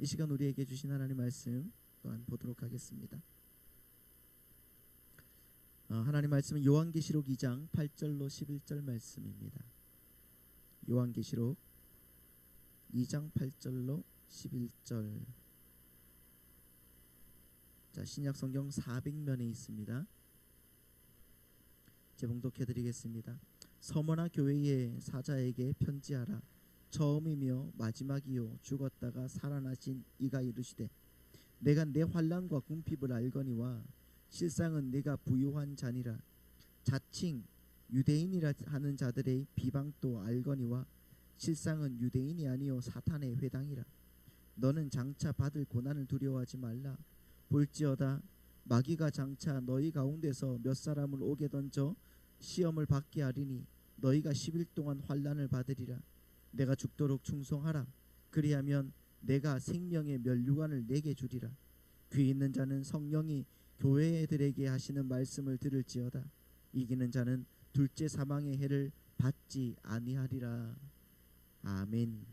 이 시간 우리에게 주신 하나님 말씀 또한 보도록 하겠습니다. 하나님 말씀은 요한계시록 2장 8절로 11절 말씀입니다. 요한계시록 2장 8절로 11절. 자, 신약 성경 400면에 있습니다. 제봉독해 드리겠습니다. 서머나 교회의 사자에게 편지하라. 처음이며 마지막이요 죽었다가 살아나신 이가 이르시되 내가 내 환난과 궁핍을 알거니와 실상은 내가 부유한 자니라. 자칭 유대인이라 하는 자들의 비방도 알거니와 실상은 유대인이 아니요 사탄의 회당이라. 너는 장차 받을 고난을 두려워하지 말라. 볼지어다 마귀가 장차 너희 가운데서 몇 사람을 옥에 던져 시험을 받게 하리니 너희가 10일 동안 환난을 받으리라. 내가 죽도록 충성하라. 그리하면 내가 생명의 면류관을 내게 주리라. 귀 있는 자는 성령이 교회들에게 하시는 말씀을 들을지어다. 이기는 자는 둘째 사망의 해를 받지 아니하리라. 아멘.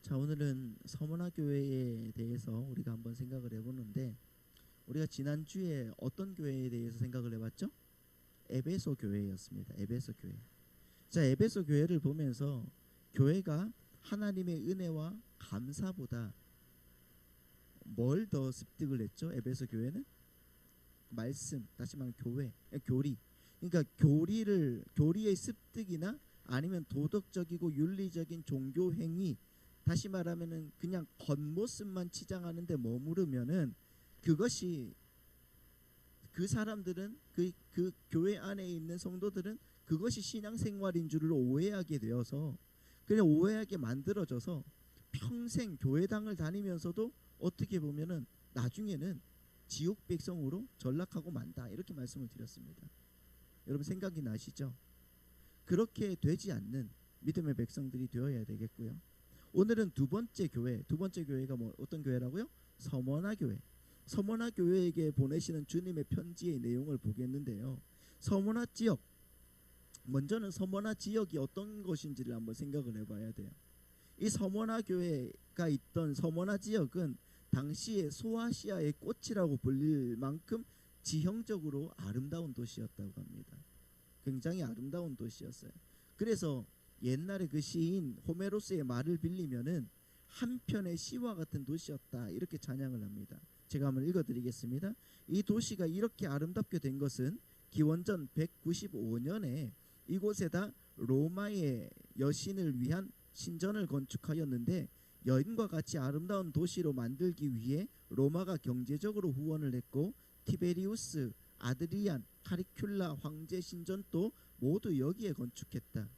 자, 오늘은 서머나 교회에 대해서 우리가 한번 생각을 해보는데, 우리가 지난주에 어떤 교회에 대해서 생각을 해봤죠? 에베소 교회였습니다. 에베소 교회. 자, 에베소 교회를 보면서 교회가 하나님의 은혜와 감사보다 뭘 더 습득을 했죠? 에베소 교회는 말씀, 다시 말하면 교회, 교리. 그러니까 교리의 습득이나 아니면 도덕적이고 윤리적인 종교 행위, 다시 말하면은 그냥 겉모습만 치장하는데 머무르면은 그것이 그 사람들은 그 교회 안에 있는 성도들은 그것이 신앙생활인 줄을 오해하게 되어서, 그냥 오해하게 만들어져서 평생 교회당을 다니면서도 어떻게 보면은 나중에는 지옥 백성으로 전락하고 만다, 이렇게 말씀을 드렸습니다. 여러분 생각이 나시죠? 그렇게 되지 않는 믿음의 백성들이 되어야 되겠고요. 오늘은 두 번째 교회가 어떤 교회라고요? 서머나 교회. 서머나 교회에게 보내시는 주님의 편지의 내용을 보겠는데요. 서머나 지역, 먼저는 서머나 지역이 어떤 것인지를 한번 생각을 해봐야 돼요. 이 서머나 교회가 있던 서머나 지역은 당시에 소아시아의 꽃이라고 불릴 만큼 지형적으로 아름다운 도시였다고 합니다. 굉장히 아름다운 도시였어요. 그래서 옛날에 그 시인 호메로스의 말을 빌리면은 한 편의 시와 같은 도시였다, 이렇게 찬양을 합니다. 제가 한번 읽어드리겠습니다. 이 도시가 이렇게 아름답게 된 것은 기원전 195년에 이곳에다 로마의 여신을 위한 신전을 건축하였는데, 여인과 같이 아름다운 도시로 만들기 위해 로마가 경제적으로 후원을 했고, 티베리우스, 아드리안, 카리큘라 황제 신전도 모두 여기에 건축했다.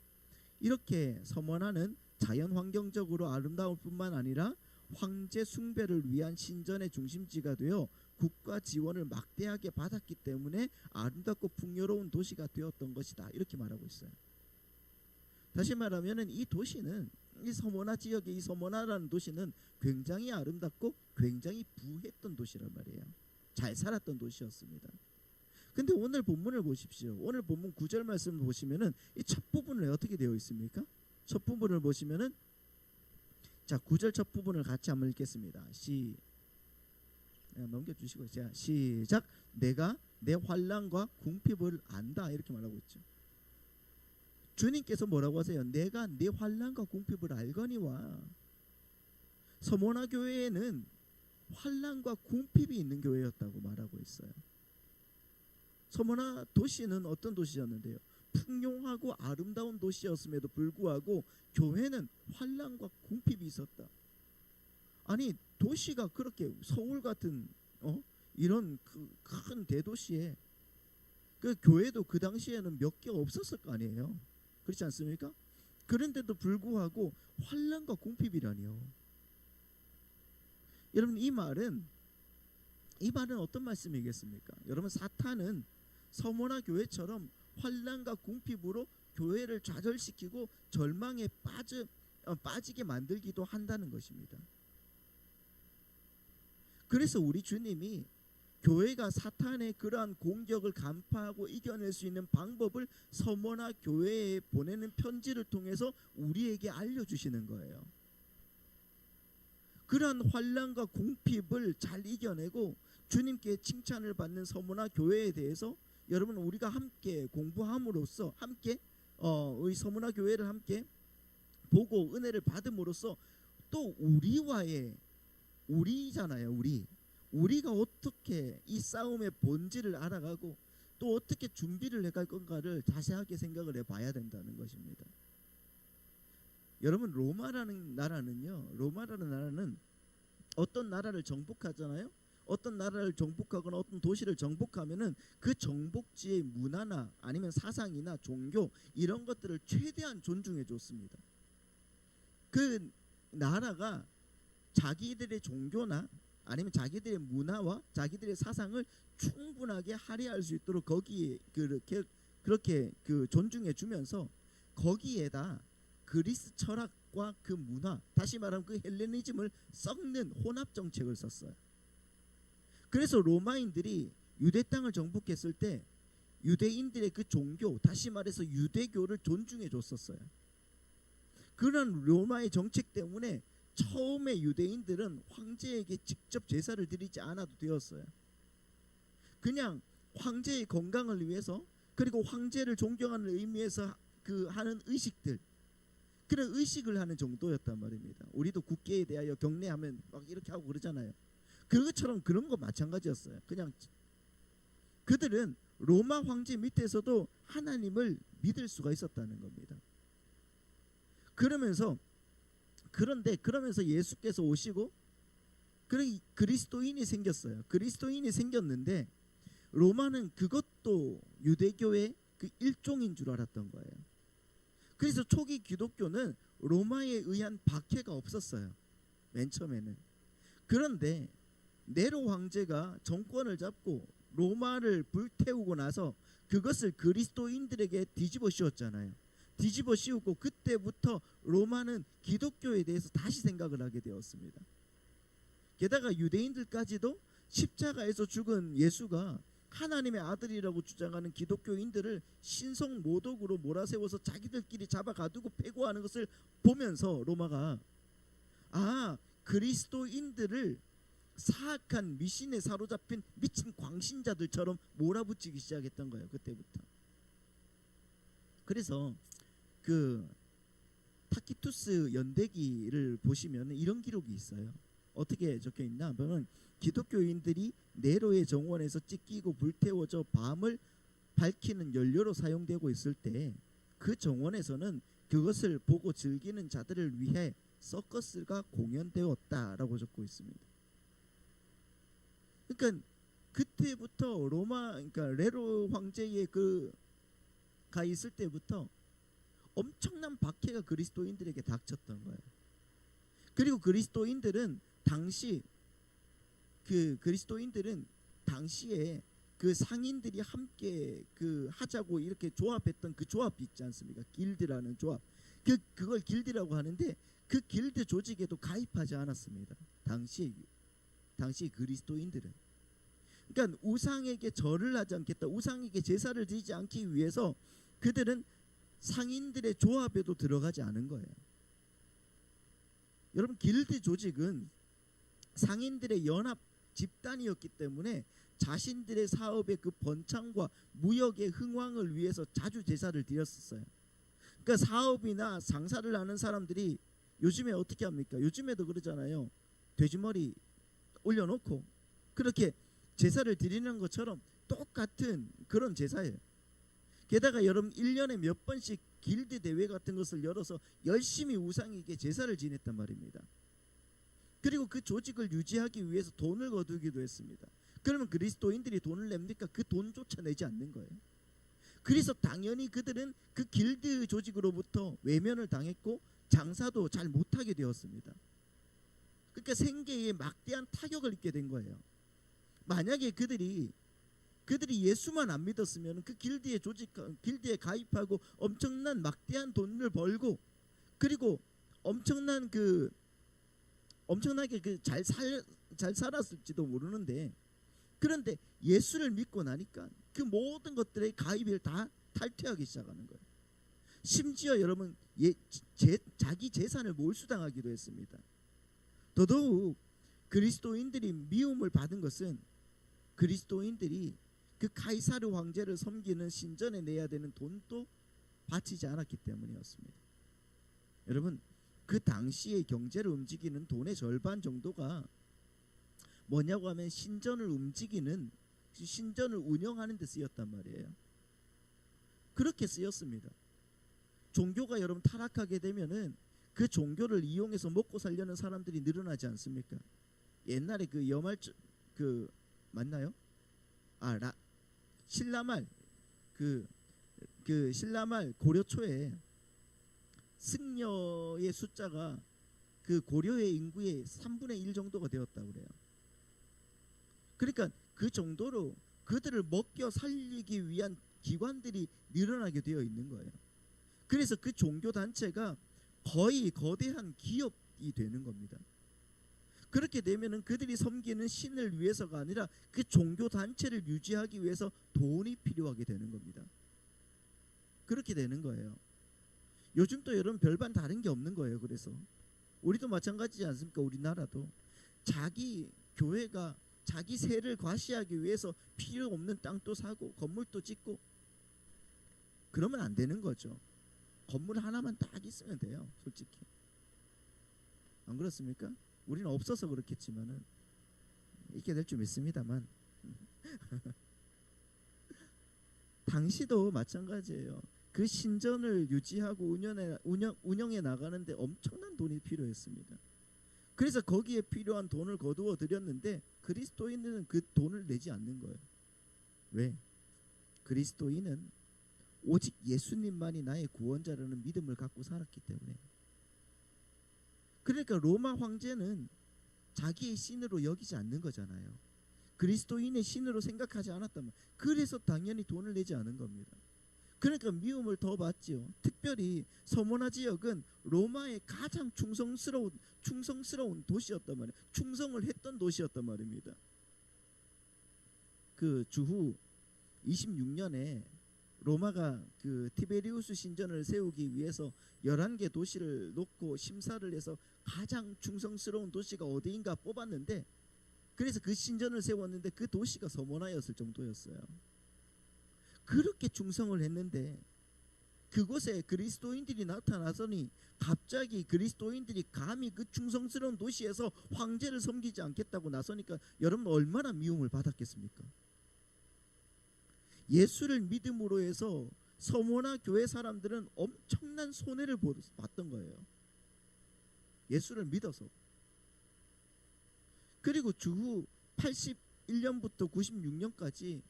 이렇게 서머나는 자연 환경적으로 아름다울 뿐만 아니라 황제 숭배를 위한 신전의 중심지가 되어 국가 지원을 막대하게 받았기 때문에 아름답고 풍요로운 도시가 되었던 것이다, 이렇게 말하고 있어요. 다시 말하면 이 도시는, 이 서머나 지역의 이 서머나라는 도시는 굉장히 아름답고 굉장히 부했던 도시란 말이에요. 잘 살았던 도시였습니다. 근데 오늘 본문을 보십시오. 오늘 본문 9절 말씀을 보시면은 이 첫 부분에 어떻게 되어 있습니까? 첫 부분을 보시면은, 자, 9절 첫 부분을 같이 한번 읽겠습니다. 넘겨주시고, 자, 시작. 내가 내 환난과 궁핍을 안다, 이렇게 말하고 있죠. 주님께서 뭐라고 하세요? 내가 내 환난과 궁핍을 알거니와. 서머나 교회에는 환난과 궁핍이 있는 교회였다고 말하고 있어요. 서머나 도시는 어떤 도시였는데요? 풍요하고 아름다운 도시였음에도 불구하고 교회는 환난과 궁핍이 있었다. 아니, 도시가 그렇게 서울 같은 이런 큰 대도시에 그 교회도 그 당시에는 몇 개 없었을 거 아니에요. 그렇지 않습니까? 그런데도 불구하고 환난과 궁핍이라니요. 여러분, 이 말은 어떤 말씀이겠습니까? 여러분, 사탄은 서머나 교회처럼 환난과 궁핍으로 교회를 좌절시키고 절망에 빠지게 만들기도 한다는 것입니다. 그래서 우리 주님이 교회가 사탄의 그러한 공격을 간파하고 이겨낼 수 있는 방법을 서머나 교회에 보내는 편지를 통해서 우리에게 알려주시는 거예요. 그러한 환난과 공핍을 잘 이겨내고 주님께 칭찬을 받는 서머나 교회에 대해서 여러분 우리가 함께 공부함으로써 함께 이 서머나 교회를 함께 보고 은혜를 받음으로써 또 우리잖아요. 우리가 어떻게 이 싸움의 본질을 알아가고 또 어떻게 준비를 해갈 건가를 자세하게 생각을 해봐야 된다는 것입니다. 여러분 로마라는 나라는 어떤 나라를 정복하잖아요. 어떤 나라를 정복하거나 어떤 도시를 정복하면은 그 정복지의 문화나 아니면 사상이나 종교 이런 것들을 최대한 존중해 줬습니다. 그 나라가 자기들의 종교나 아니면 자기들의 문화와 자기들의 사상을 충분하게 할애할 수 있도록 거기에 그렇게 존중해 주면서 거기에다 그리스 철학과 그 문화, 다시 말하면 그 헬레니즘을 섞는 혼합 정책을 썼어요. 그래서 로마인들이 유대 땅을 정복했을 때 유대인들의 그 종교, 다시 말해서 유대교를 존중해 줬었어요. 그런 로마의 정책 때문에 처음에 유대인들은 황제에게 직접 제사를 드리지 않아도 되었어요. 그냥 황제의 건강을 위해서 그리고 황제를 존경하는 의미에서 하는 의식들, 그런 의식을 하는 정도였단 말입니다. 우리도 국계에 대하여 경례하면 막 이렇게 하고 그러잖아요. 그것처럼 그런 거 마찬가지였어요. 그냥 그들은 로마 황제 밑에서도 하나님을 믿을 수가 있었다는 겁니다. 그러면서 예수께서 오시고 그리스도인이 생겼어요. 그리스도인이 생겼는데 로마는 그것도 유대교의 그 일종인 줄 알았던 거예요. 그래서 초기 기독교는 로마에 의한 박해가 없었어요. 맨 처음에는. 그런데 네로 황제가 정권을 잡고 로마를 불태우고 나서 그것을 그리스도인들에게 뒤집어 씌웠잖아요. 뒤집어 씌우고 그때부터 로마는 기독교에 대해서 다시 생각을 하게 되었습니다. 게다가 유대인들까지도 십자가에서 죽은 예수가 하나님의 아들이라고 주장하는 기독교인들을 신성 모독으로 몰아세워서 자기들끼리 잡아가두고 패고하는 것을 보면서 로마가 그리스도인들을 사악한 미신에 사로잡힌 미친 광신자들처럼 몰아붙이기 시작했던 거예요. 그때부터. 그래서 그 타키투스 연대기를 보시면 이런 기록이 있어요. 어떻게 적혀 있나 하면 기독교인들이 네로의 정원에서 찢기고 불태워져 밤을 밝히는 연료로 사용되고 있을 때 그 정원에서는 그것을 보고 즐기는 자들을 위해 서커스가 공연되었다라고 적고 있습니다. 그러니까 그때부터 그러니까 네로 황제의 가 있을 때부터 엄청난 박해가 그리스도인들에게 닥쳤던 거예요. 그리고 그리스도인들은 당시에 그 상인들이 함께 하자고 이렇게 조합했던 그 조합이 있지 않습니까? 길드라는 조합. 그걸 길드라고 하는데 그 길드 조직에도 가입하지 않았습니다. 당시 그리스도인들은. 그러니까 우상에게 절을 하지 않겠다, 우상에게 제사를 드리지 않기 위해서 그들은 상인들의 조합에도 들어가지 않은 거예요. 여러분, 길드 조직은 상인들의 연합 집단이었기 때문에 자신들의 사업의 그 번창과 무역의 흥왕을 위해서 자주 제사를 드렸었어요. 그러니까 사업이나 장사를 하는 사람들이 요즘에 어떻게 합니까? 요즘에도 그러잖아요. 돼지머리 올려놓고 그렇게 제사를 드리는 것처럼 똑같은 그런 제사예요. 게다가 여러분 1년에 몇 번씩 길드 대회 같은 것을 열어서 열심히 우상에게 제사를 지냈단 말입니다. 그리고 그 조직을 유지하기 위해서 돈을 거두기도 했습니다. 그러면 그리스도인들이 돈을 냅니까? 그 돈조차 내지 않는 거예요. 그래서 당연히 그들은 그 길드 조직으로부터 외면을 당했고 장사도 잘 못하게 되었습니다. 그러니까 생계에 막대한 타격을 입게 된 거예요. 만약에 그들이 예수만 안 믿었으면 그 길드에 가입하고 엄청난 막대한 돈을 벌고 그리고 엄청나게 잘 살았을지도 모르는데 그런데 예수를 믿고 나니까 그 모든 것들의 가입을 다 탈퇴하기 시작하는 거예요. 심지어 여러분 자기 재산을 몰수당하기도 했습니다. 더더욱 그리스도인들이 미움을 받은 것은 그리스도인들이 그 카이사르 황제를 섬기는 신전에 내야 되는 돈도 바치지 않았기 때문이었습니다. 여러분 그 당시의 경제를 움직이는 돈의 절반 정도가 뭐냐고 하면 신전을 움직이는, 신전을 운영하는 데 쓰였단 말이에요. 그렇게 쓰였습니다. 종교가 여러분 타락하게 되면은 그 종교를 이용해서 먹고 살려는 사람들이 늘어나지 않습니까? 옛날에 그 여말 그 맞나요? 신라말 그 신라말 고려 초에 승려의 숫자가 그 고려의 인구의 3분의 1 정도가 되었다고 그래요. 그러니까 그 정도로 그들을 먹여 살리기 위한 기관들이 늘어나게 되어 있는 거예요. 그래서 그 종교 단체가 거의 거대한 기업이 되는 겁니다. 그렇게 되면은 그들이 섬기는 신을 위해서가 아니라 그 종교 단체를 유지하기 위해서 돈이 필요하게 되는 겁니다. 그렇게 되는 거예요. 요즘도 여러분 별반 다른 게 없는 거예요. 그래서 우리도 마찬가지지 않습니까? 우리나라도 자기 교회가 자기 세를 과시하기 위해서 필요 없는 땅도 사고 건물도 짓고 그러면 안 되는 거죠. 건물 하나만 딱 있으면 돼요. 솔직히 안 그렇습니까? 우리는 없어서 그렇겠지만은 있게 될 줄 믿습니다만 당시도 마찬가지예요. 그 신전을 유지하고 운영해 나가는데 엄청난 돈이 필요했습니다. 그래서 거기에 필요한 돈을 거두어 드렸는데 그리스도인은 그 돈을 내지 않는 거예요. 왜? 그리스도인은 오직 예수님만이 나의 구원자라는 믿음을 갖고 살았기 때문에. 그러니까 로마 황제는 자기의 신으로 여기지 않는 거잖아요. 그리스도인의 신으로 생각하지 않았다면, 그래서 당연히 돈을 내지 않은 겁니다. 그러니까 미움을 더 받지요. 특별히 서모나 지역은 로마의 가장 충성스러운 도시였단 말이에요. 충성을 했던 도시였단 말입니다. 그 주후 26년에 로마가 그 티베리우스 신전을 세우기 위해서 11개 도시를 놓고 심사를 해서 가장 충성스러운 도시가 어디인가 뽑았는데, 그래서 그 신전을 세웠는데 그 도시가 서모나였을 정도였어요. 그렇게 충성을 했는데 그곳에 그리스도인들이 나타나서니 갑자기 그리스도인들이 감히 그 충성스러운 도시에서 황제를 섬기지 않겠다고 나서니까 여러분 얼마나 미움을 받았겠습니까? 예수를 믿음으로 해서 서모나 교회 사람들은 엄청난 손해를 봤던 거예요. 예수를 믿어서. 그리고 주후 81년부터 96년까지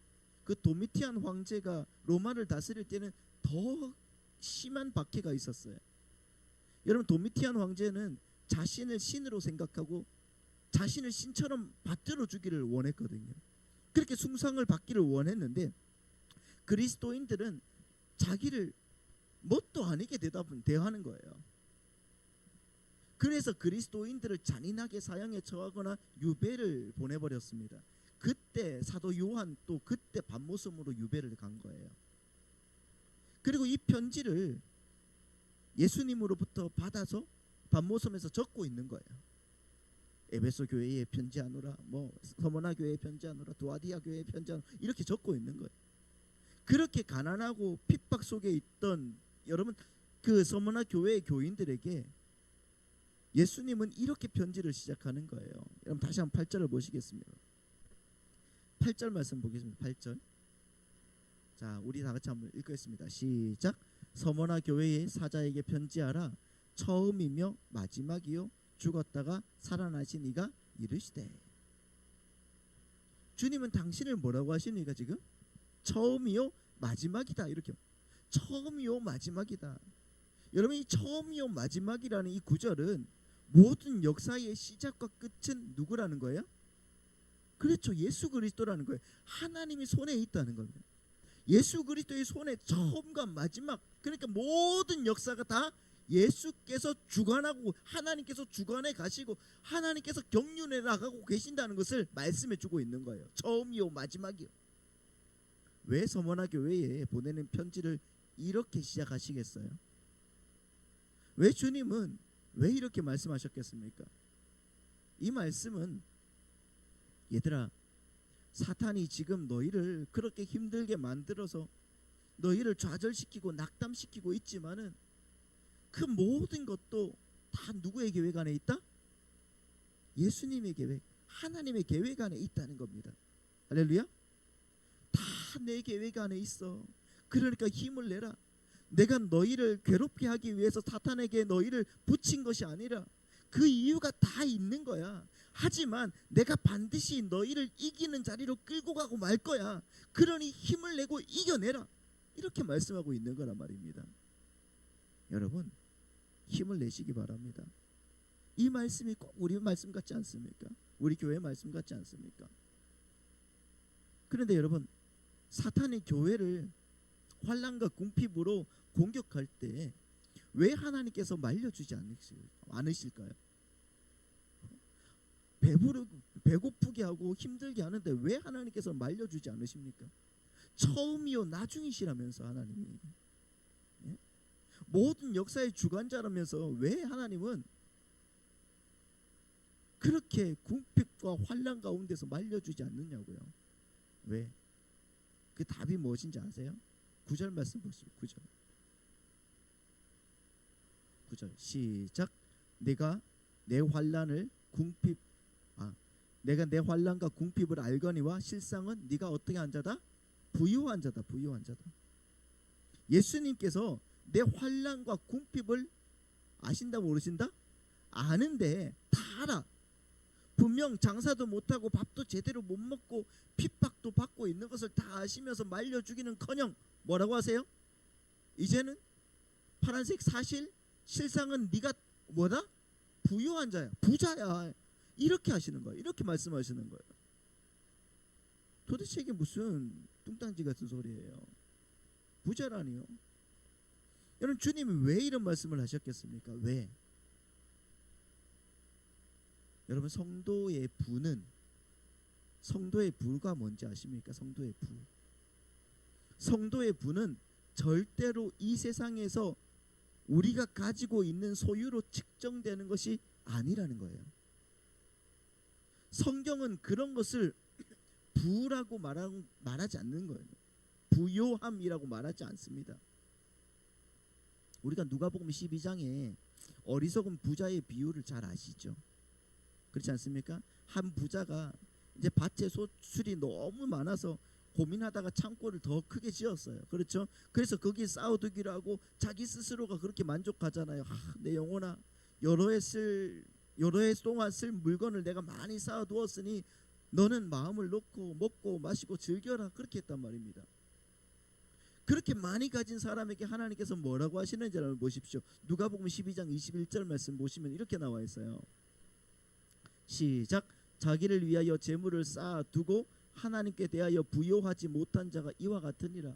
그 도미티안 황제가 로마를 다스릴 때는 더 심한 박해가 있었어요. 여러분 도미티안 황제는 자신을 신으로 생각하고 자신을 신처럼 받들어 주기를 원했거든요. 그렇게 숭상을 받기를 원했는데 그리스도인들은 자기를 뭣도 아니게 대하는 거예요. 그래서 그리스도인들을 잔인하게 사형에 처하거나 유배를 보내버렸습니다. 그때 사도 요한 또 그때 밤모섬으로 유배를 간 거예요. 그리고 이 편지를 예수님으로부터 받아서 밤모섬에서 적고 있는 거예요. 에베소 교회에 편지하노라, 뭐 서모나 교회에 편지하노라, 두아디아 교회에 편지하노라, 이렇게 적고 있는 거예요. 그렇게 가난하고 핍박 속에 있던 여러분 그 서모나 교회의 교인들에게 예수님은 이렇게 편지를 시작하는 거예요. 여러분 다시 한번 8절을 보시겠습니다. 8절 말씀 보겠습니다. 8절. 자, 우리 다 같이 한번 읽겠습니다. 시작. 서모나 교회의 사자에게 편지하라. 처음이며 마지막이요 죽었다가 살아나신 이가 이르시되. 주님은 당신을 뭐라고 하십니까 지금? 처음이요 마지막이다. 이렇게. 처음이요 마지막이다. 여러분 이 처음이요 마지막이라는 이 구절은 모든 역사의 시작과 끝은 누구라는 거예요? 그렇죠. 예수 그리스도라는 거예요. 하나님이 손에 있다는 겁니다. 예수 그리스도의 손에 처음과 마지막, 그러니까 모든 역사가 다 예수께서 주관하고 하나님께서 주관해 가시고 하나님께서 경륜해 나가고 계신다는 것을 말씀해 주고 있는 거예요. 처음이요 마지막이요. 왜 서머나 교회에 보내는 편지를 이렇게 시작하시겠어요? 왜 주님은 왜 이렇게 말씀하셨겠습니까? 이 말씀은 얘들아, 사탄이 지금 너희를 그렇게 힘들게 만들어서 너희를 좌절시키고 낙담시키고 있지만은 그 모든 것도 다 누구의 계획 안에 있다? 예수님의 계획, 하나님의 계획 안에 있다는 겁니다. 할렐루야. 다 내 계획 안에 있어. 그러니까 힘을 내라. 내가 너희를 괴롭게 하기 위해서 사탄에게 너희를 붙인 것이 아니라 그 이유가 다 있는 거야. 하지만 내가 반드시 너희를 이기는 자리로 끌고 가고 말 거야. 그러니 힘을 내고 이겨내라. 이렇게 말씀하고 있는 거란 말입니다. 여러분, 힘을 내시기 바랍니다. 이 말씀이 꼭 우리 말씀 같지 않습니까? 우리 교회 말씀 같지 않습니까? 그런데 여러분, 사탄이 교회를 환난과 궁핍으로 공격할 때 왜 하나님께서 말려주지 않으실까요? 배고프게 하고 힘들게 하는데 왜 하나님께서 말려주지 않으십니까? 처음이요 나중이시라면서 하나님이, 예? 모든 역사의 주관자라면서 왜 하나님은 그렇게 궁핍과 환난 가운데서 말려주지 않느냐고요. 왜? 그 답이 무엇인지 아세요? 9절 말씀 보시죠. 9절 시작. 내가 내 환난과 궁핍을 알거니와 실상은 네가 어떻게 한 자다? 부유한 자다. 예수님께서 내 환난과 궁핍을 아신다 모르신다? 아는데 다 알아. 분명 장사도 못하고 밥도 제대로 못 먹고 핍박도 받고 있는 것을 다 아시면서 말려주기는커녕 뭐라고 하세요? 이제는 파란색 사실 실상은 네가 뭐다? 부유한 자야, 부자야. 이렇게 하시는 거예요. 이렇게 말씀하시는 거예요. 도대체 이게 무슨 뚱딴지 같은 소리예요? 부자라니요? 여러분, 주님이 왜 이런 말씀을 하셨겠습니까? 왜? 여러분, 성도의 부가 뭔지 아십니까? 성도의 부는 절대로 이 세상에서 우리가 가지고 있는 소유로 측정되는 것이 아니라는 거예요. 성경은 그런 것을 부라고 말하지 않는 거예요. 부요함이라고 말하지 않습니다. 우리가 누가복음 12장에 어리석은 부자의 비유를 잘 아시죠? 그렇지 않습니까? 한 부자가 이제 밭에 소출이 너무 많아서 고민하다가 창고를 더 크게 지었어요. 그렇죠? 그래서 거기에 쌓아두기로 하고 자기 스스로가 그렇게 만족하잖아요. 내 영혼아, 여러 해 동안 쓸 물건을 내가 많이 쌓아두었으니 너는 마음을 놓고 먹고 마시고 즐겨라. 그렇게 했단 말입니다. 그렇게 많이 가진 사람에게 하나님께서 뭐라고 하시는지 한번 보십시오. 누가복음 12장 21절 말씀 보시면 이렇게 나와 있어요. 시작. 자기를 위하여 재물을 쌓아두고 하나님께 대하여 부요하지 못한 자가 이와 같으니라.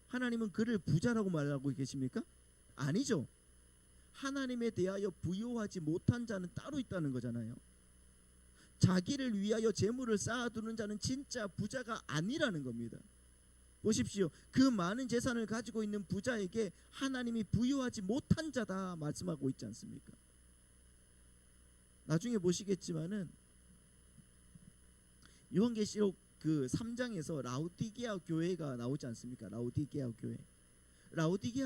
하나님은 그를 부자라고 말하고 계십니까? 아니죠. 하나님에 대하여 부요하지 못한 자는 따로 있다는 거잖아요. 자기를 위하여 재물을 쌓아두는 자는 진짜 부자가 아니라는 겁니다. 보십시오. 그 많은 재산을 가지고 있는 부자에게 하나님이 부요하지 못한 자다 말씀하고 있지 않습니까? 나중에 보시겠지만은 요한계시록 그 3장에서 라우디게아 교회가 나오지 않습니까? 라우디게아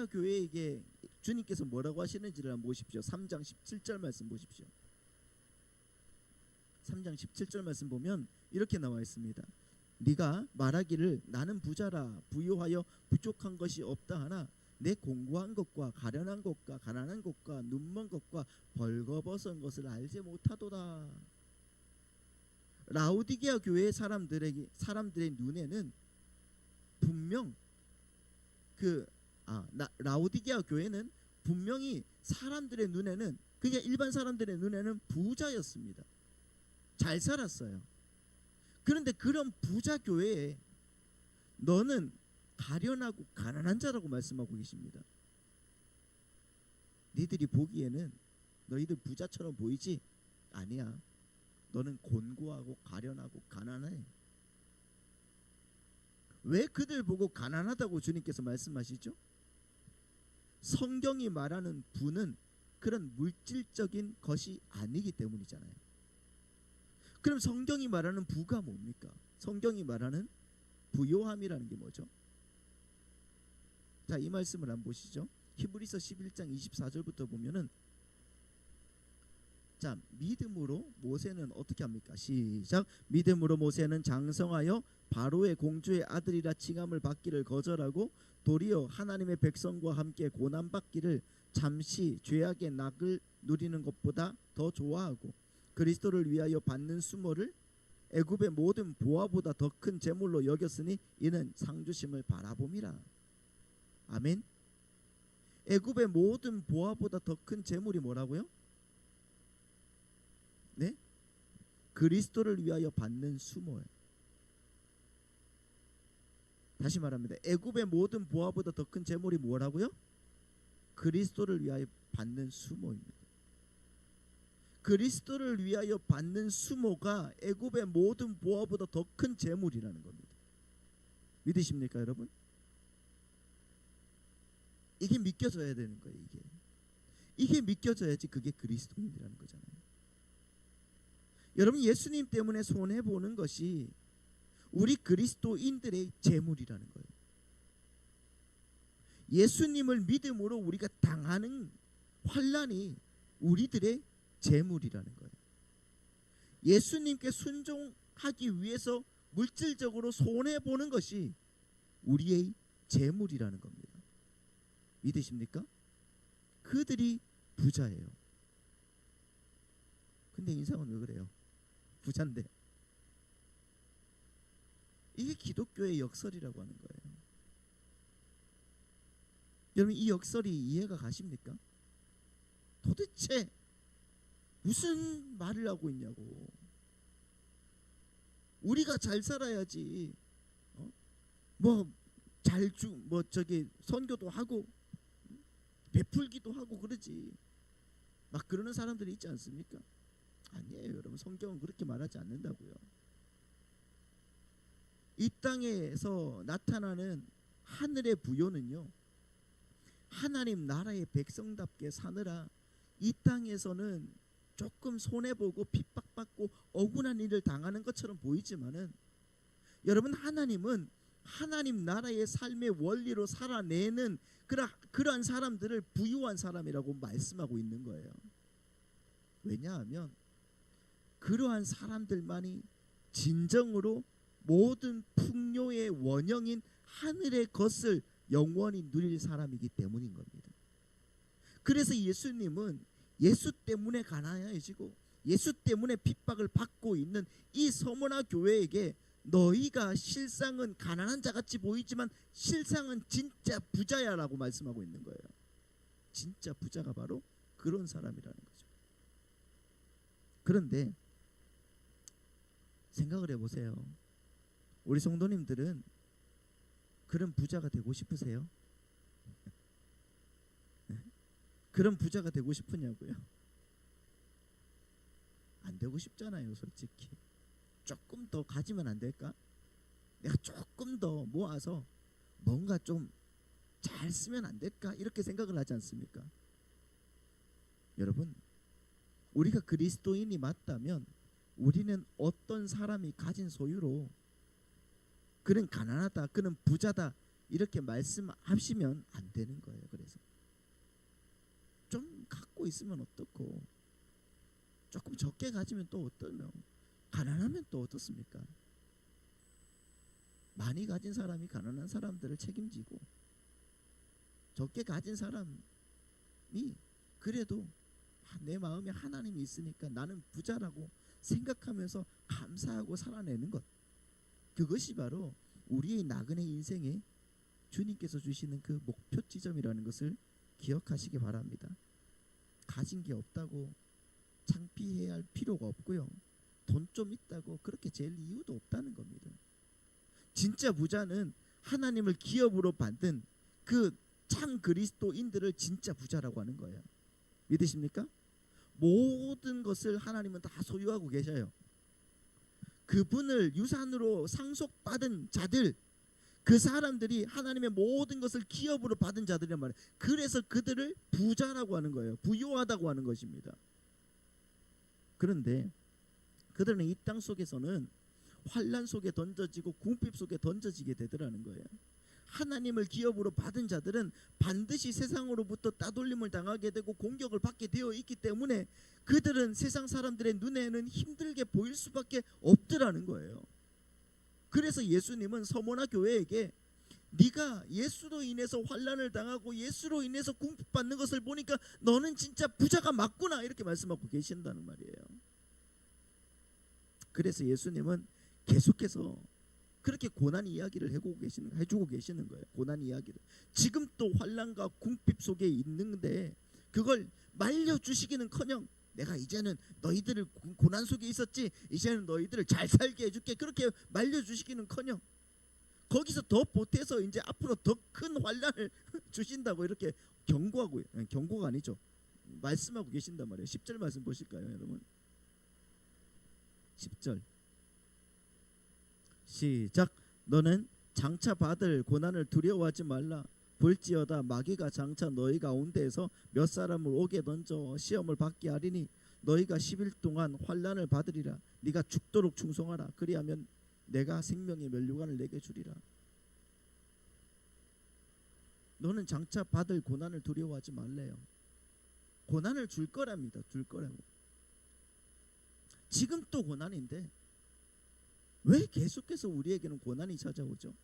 교회에게 주님께서 뭐라고 하시는지를 한번 보십시오. 3장 17절 말씀 보십시오. 3장 17절 말씀 보면 이렇게 나와 있습니다. 네가 말하기를 나는 부자라 부유하여 부족한 것이 없다 하나 내 공고한 것과 가련한 것과 가난한 것과 눈먼 것과 벌거벗은 것을 알지 못하도다. 라우디게아 교회 사람들의 눈에는 분명 라우디게아 교회는 분명히 사람들의 눈에는, 그냥 일반 사람들의 눈에는 부자였습니다. 잘 살았어요. 그런데 그런 부자 교회에 너는 가련하고 가난한 자라고 말씀하고 계십니다. 니들이 보기에는 너희들 부자처럼 보이지? 아니야. 너는 곤고하고 가련하고 가난해. 왜 그들 보고 가난하다고 주님께서 말씀하시죠? 성경이 말하는 부는 그런 물질적인 것이 아니기 때문이잖아요. 그럼 성경이 말하는 부가 뭡니까? 성경이 말하는 부요함이라는 게 뭐죠? 자, 이 말씀을 한번 보시죠. 히브리서 11장 24절부터 보면은, 자, 믿음으로 모세는 어떻게 합니까? 시작. 믿음으로 모세는 장성하여 바로의 공주의 아들이라 칭함을 받기를 거절하고 도리어 하나님의 백성과 함께 고난받기를 잠시 죄악의 낙을 누리는 것보다 더 좋아하고 그리스도를 위하여 받는 수모를 애굽의 모든 보화보다 더 큰 재물로 여겼으니 이는 상주심을 바라봄이라. 아멘. 애굽의 모든 보화보다 더 큰 재물이 뭐라고요? 네? 그리스도를 위하여 받는 수모예요. 다시 말합니다. 애굽의 모든 보화보다 더 큰 재물이 뭐라고요? 그리스도를 위하여 받는 수모입니다. 그리스도를 위하여 받는 수모가 애굽의 모든 보화보다 더 큰 재물이라는 겁니다. 믿으십니까, 여러분? 이게 믿겨져야 되는 거예요. 이게 믿겨져야지 그게 그리스도인이라는 거잖아요. 여러분, 예수님 때문에 손해 보는 것이 우리 그리스도인들의 재물이라는 거예요. 예수님을 믿음으로 우리가 당하는 환난이 우리들의 재물이라는 거예요. 예수님께 순종하기 위해서 물질적으로 손해 보는 것이 우리의 재물이라는 겁니다. 믿으십니까? 그들이 부자예요. 근데 인상은 왜 그래요? 부자인데. 이게 기독교의 역설이라고 하는 거예요. 여러분, 이 역설이 이해가 가십니까? 도대체 무슨 말을 하고 있냐고. 우리가 잘 살아야지. 선교도 하고 베풀기도 하고 그러지. 막 그러는 사람들이 있지 않습니까? 아니에요, 여러분. 성경은 그렇게 말하지 않는다고요. 이 땅에서 나타나는 하늘의 부요는요, 하나님 나라의 백성답게 사느라 이 땅에서는 조금 손해보고 핍박받고 억울한 일을 당하는 것처럼 보이지만은, 여러분, 하나님은 하나님 나라의 삶의 원리로 살아내는 그러한 사람들을 부유한 사람이라고 말씀하고 있는 거예요. 왜냐하면 그러한 사람들만이 진정으로 모든 풍요의 원형인 하늘의 것을 영원히 누릴 사람이기 때문인 겁니다. 그래서 예수님은 예수 때문에 가난해지고 예수 때문에 핍박을 받고 있는 이 서머나 교회에게 너희가 실상은 가난한 자같이 보이지만 실상은 진짜 부자야라고 말씀하고 있는 거예요. 진짜 부자가 바로 그런 사람이라는 거죠. 그런데 생각을 해보세요. 우리 성도님들은 그런 부자가 되고 싶으세요? 그런 부자가 되고 싶으냐고요? 안 되고 싶잖아요, 솔직히. 조금 더 가지면 안 될까? 내가 조금 더 모아서 뭔가 좀 잘 쓰면 안 될까? 이렇게 생각을 하지 않습니까? 여러분, 우리가 그리스도인이 맞다면 우리는 어떤 사람이 가진 소유로 그는 가난하다, 그는 부자다 이렇게 말씀하시면 안 되는 거예요. 그래서 좀 갖고 있으면 어떻고, 조금 적게 가지면 또 어떠며, 가난하면 또 어떻습니까? 많이 가진 사람이 가난한 사람들을 책임지고, 적게 가진 사람이 그래도 내 마음에 하나님이 있으니까 나는 부자라고 생각하면서 감사하고 살아내는 것, 그것이 바로 우리의 나그네 인생에 주님께서 주시는 그 목표 지점이라는 것을 기억하시기 바랍니다. 가진 게 없다고 창피해야 할 필요가 없고요, 돈 좀 있다고 그렇게 잴 이유도 없다는 겁니다. 진짜 부자는 하나님을 기업으로 받는 그 참 그리스도인들을 진짜 부자라고 하는 거예요. 믿으십니까? 모든 것을 하나님은 다 소유하고 계셔요. 그분을 유산으로 상속받은 자들, 그 사람들이 하나님의 모든 것을 기업으로 받은 자들이란 말이에요. 그래서 그들을 부자라고 하는 거예요. 부유하다고 하는 것입니다. 그런데 그들은 이 땅 속에서는 환난 속에 던져지고 궁핍 속에 던져지게 되더라는 거예요. 하나님을 기업으로 받은 자들은 반드시 세상으로부터 따돌림을 당하게 되고 공격을 받게 되어 있기 때문에 그들은 세상 사람들의 눈에는 힘들게 보일 수밖에 없더라는 거예요. 그래서 예수님은 서머나 교회에게 네가 예수로 인해서 환난을 당하고 예수로 인해서 궁핍받는 것을 보니까 너는 진짜 부자가 맞구나 이렇게 말씀하고 계신다는 말이에요. 그래서 예수님은 계속해서 그렇게 고난 이야기를 해주고 계시는 거예요. 고난 이야기를. 지금 또 환난과 궁핍 속에 있는데 그걸 말려주시기는커녕 내가 이제는 너희들을 고난 속에 있었지 이제는 너희들을 잘 살게 해줄게 그렇게 말려주시기는커녕 거기서 더 보태서 이제 앞으로 더 큰 환난을 주신다고 이렇게 경고가 아니죠. 말씀하고 계신단 말이에요. 10절 말씀 보실까요 여러분? 10절 시작. 너는 장차 받을 고난을 두려워하지 말라. 볼지어다 마귀가 장차 너희 가운데에서 몇 사람을 옥에 던져 시험을 받게 하리니 너희가 10일 동안 환난을 받으리라. 네가 죽도록 충성하라. 그리하면 내가 생명의 면류관을 내게 주리라. 너는 장차 받을 고난을 두려워하지 말래요. 고난을 줄 거랍니다. 줄 거라고. 지금 또 고난인데 왜 계속해서 우리에게는 고난이 찾아오죠?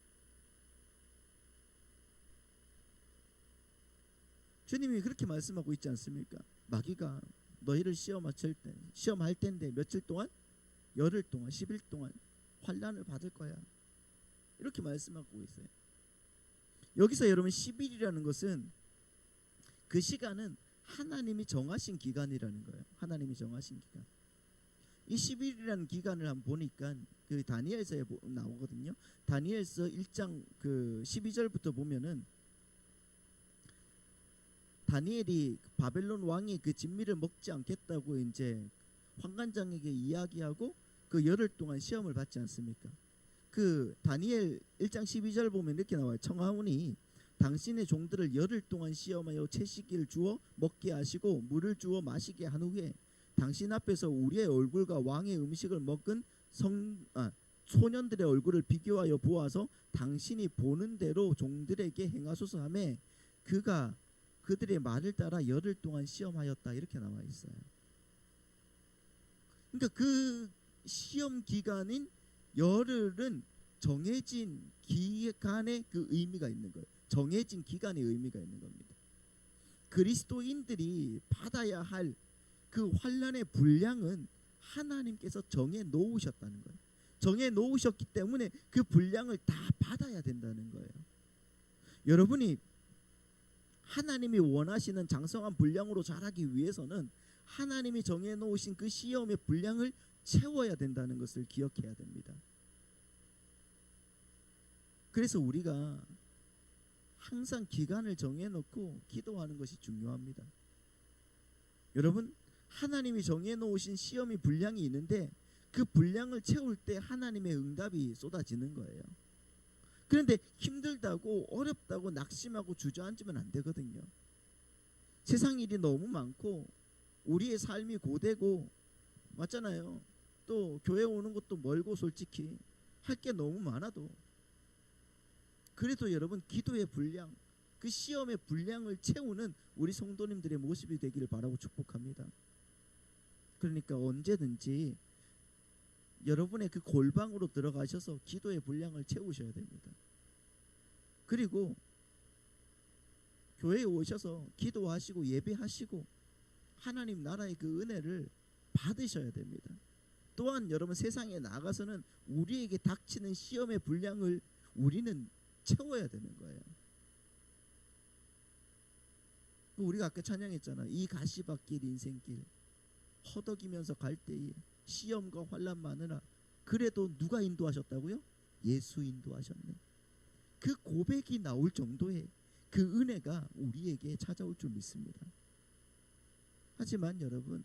주님이 그렇게 말씀하고 있지 않습니까? 마귀가 너희를 시험할 텐데 며칠 동안? 열흘 동안 10일 동안 환난을 받을 거야. 이렇게 말씀하고 있어요. 여기서 여러분 10일이라는 것은 그 시간은 하나님이 정하신 기간이라는 거예요. 하나님이 정하신 기간. 이 10일이라는 기간을 한번 보니까 그 다니엘서에 나오거든요. 다니엘서 1장 그 12절부터 보면은 다니엘이 바벨론 왕이 그 진미를 먹지 않겠다고 이제 환관장에게 이야기하고 그 열흘 동안 시험을 받지 않습니까? 그 다니엘 1장 12절 보면 이렇게 나와요. 청하오니 당신의 종들을 열흘 동안 시험하여 채식일 주어 먹게 하시고 물을 주어 마시게 한 후에 당신 앞에서 우리의 얼굴과 왕의 음식을 먹은 소년들의 얼굴을 비교하여 보아서 당신이 보는 대로 종들에게 행하소서 하며 그가 그들의 말을 따라 열흘 동안 시험하였다 이렇게 나와 있어요. 그러니까 그 시험 기간인 열흘은 정해진 기간의 그 의미가 있는 거예요. 정해진 기간의 의미가 있는 겁니다. 그리스도인들이 받아야 할 그 환난의 분량은 하나님께서 정해 놓으셨다는 거예요. 정해 놓으셨기 때문에 그 분량을 다 받아야 된다는 거예요. 여러분이 하나님이 원하시는 장성한 분량으로 자라기 위해서는 하나님이 정해 놓으신 그 시험의 분량을 채워야 된다는 것을 기억해야 됩니다. 그래서 우리가 항상 기간을 정해 놓고 기도하는 것이 중요합니다. 여러분 하나님이 정해 놓으신 시험의 분량이 있는데 그 분량을 채울 때 하나님의 응답이 쏟아지는 거예요. 그런데 힘들다고 어렵다고 낙심하고 주저앉으면 안 되거든요. 세상 일이 너무 많고 우리의 삶이 고되고 맞잖아요. 또 교회 오는 것도 멀고 솔직히 할 게 너무 많아도 그래도 여러분 기도의 분량 그 시험의 분량을 채우는 우리 성도님들의 모습이 되기를 바라고 축복합니다. 그러니까 언제든지 여러분의 그 골방으로 들어가셔서 기도의 분량을 채우셔야 됩니다. 그리고 교회에 오셔서 기도하시고 예배하시고 하나님 나라의 그 은혜를 받으셔야 됩니다. 또한 여러분 세상에 나가서는 우리에게 닥치는 시험의 분량을 우리는 채워야 되는 거예요. 우리가 아까 찬양했잖아. 이 가시밭길 인생길 허덕이면서 갈 때에 시험과 환난 많으나 그래도 누가 인도하셨다고요? 예수 인도하셨네. 그 고백이 나올 정도의 그 은혜가 우리에게 찾아올 줄 믿습니다. 하지만 여러분,